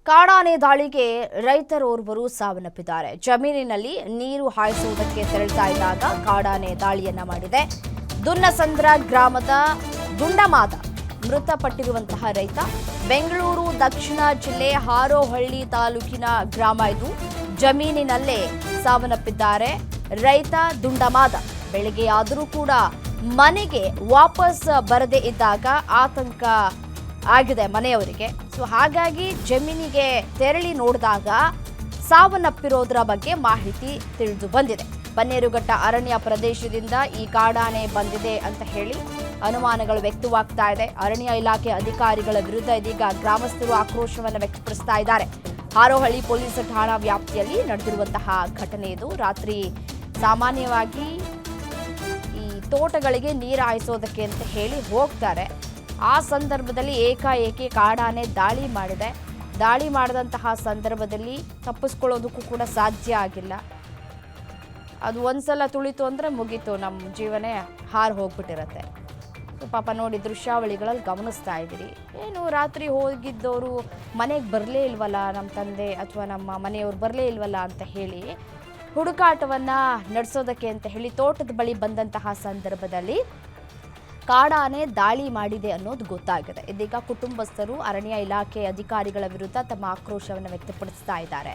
ಕಾಡಾನೆ ದಾಳಿಗೆ ರೈತರೋರ್ವರು ಸಾವನ್ನಪ್ಪಿದ್ದಾರೆ. ಜಮೀನಿನಲ್ಲಿ ನೀರು ಹಾಯಿಸುವುದಕ್ಕೆ ತೆರಳುತ್ತಾ ಇದ್ದಾಗ ಕಾಡಾನೆ ದಾಳಿಯನ್ನ ಮಾಡಿದೆ. ದುನ್ನಸಂದ್ರ ಗ್ರಾಮದ ದುಂಡಮಾದ ಮೃತಪಟ್ಟಿರುವಂತಹ ರೈತ. ಬೆಂಗಳೂರು ದಕ್ಷಿಣ ಜಿಲ್ಲೆ ಹಾರೋಹಳ್ಳಿ ತಾಲೂಕಿನ ಗ್ರಾಮ ಇದು. ಜಮೀನಿನಲ್ಲೇ ಸಾವನ್ನಪ್ಪಿದ್ದಾರೆ ರೈತ ದುಂಡಮಾದ. ಬೆಳಗ್ಗೆ ಆದರೂ ಕೂಡ ಮನೆಗೆ ವಾಪಸ್ ಬರದೇ ಇದ್ದಾಗ ಆತಂಕ ಆಗಿದೆ ಮನೆಯವರಿಗೆ. ಸೊ ಹಾಗಾಗಿ ಜಮೀನಿಗೆ ತೆರಳಿ ನೋಡಿದಾಗ ಸಾವನ್ನಪ್ಪಿರೋದ್ರ ಬಗ್ಗೆ ಮಾಹಿತಿ ತಿಳಿದು ಬಂದಿದೆ. ಬನ್ನೇರುಘಟ್ಟ ಅರಣ್ಯ ಪ್ರದೇಶದಿಂದ ಈ ಕಾಡಾನೆ ಬಂದಿದೆ ಅಂತ ಹೇಳಿ ಅನುಮಾನಗಳು ವ್ಯಕ್ತವಾಗ್ತಾ ಇದೆ. ಅರಣ್ಯ ಇಲಾಖೆ ಅಧಿಕಾರಿಗಳ ವಿರುದ್ಧ ಇದೀಗ ಗ್ರಾಮಸ್ಥರು ಆಕ್ರೋಶವನ್ನು ವ್ಯಕ್ತಪಡಿಸ್ತಾ ಇದ್ದಾರೆ. ಹಾರೋಹಳ್ಳಿ ಪೊಲೀಸ್ ಠಾಣಾ ವ್ಯಾಪ್ತಿಯಲ್ಲಿ ನಡೆದಿರುವಂತಹ ಘಟನೆ ಇದು. ರಾತ್ರಿ ಸಾಮಾನ್ಯವಾಗಿ ಈ ತೋಟಗಳಿಗೆ ನೀರು ಹಾಯಿಸೋದಕ್ಕೆ ಅಂತ ಹೇಳಿ ಹೋಗ್ತಾರೆ. ಆ ಸಂದರ್ಭದಲ್ಲಿ ಏಕಾಏಕಿ ಕಾಡಾನೆ ದಾಳಿ ಮಾಡಿದೆ. ದಾಳಿ ಮಾಡಿದಂತಹ ಸಂದರ್ಭದಲ್ಲಿ ತಪ್ಪಿಸ್ಕೊಳ್ಳೋದಕ್ಕೂ ಕೂಡ ಸಾಧ್ಯ ಆಗಿಲ್ಲ. ಅದು ಒಂದ್ಸಲ ತುಳಿತು ಅಂದರೆ ಮುಗೀತು, ನಮ್ಮ ಜೀವನೇ ಹಾರು ಹೋಗ್ಬಿಟ್ಟಿರತ್ತೆ. ಪಾಪ ನೋಡಿ ದೃಶ್ಯಾವಳಿಗಳಲ್ಲಿ ಗಮನಿಸ್ತಾ ಇದ್ದೀರಿ. ಏನು ರಾತ್ರಿ ಹೋಗಿದ್ದವರು ಮನೆಗೆ ಬರಲೇ ಇಲ್ವಲ್ಲ, ನಮ್ಮ ತಂದೆ ಅಥವಾ ನಮ್ಮ ಮನೆಯವ್ರು ಬರಲೇ ಇಲ್ವಲ್ಲ ಅಂತ ಹೇಳಿ ಹುಡುಕಾಟವನ್ನು ನಡೆಸೋದಕ್ಕೆ ಅಂತ ಹೇಳಿ ತೋಟದ ಬಳಿ ಬಂದಂತಹ ಸಂದರ್ಭದಲ್ಲಿ ಕಾಡಾನೆ ದಾಳಿ ಮಾಡಿದೆ ಅನ್ನೋದು ಗೊತ್ತಾಗಿದೆ. ಇದೀಗ ಕುಟುಂಬಸ್ಥರು ಅರಣ್ಯ ಇಲಾಖೆ ಅಧಿಕಾರಿಗಳ ವಿರುದ್ಧ ತಮ್ಮ ಆಕ್ರೋಶವನ್ನು ವ್ಯಕ್ತಪಡಿಸ್ತಾ ಇದ್ದಾರೆ.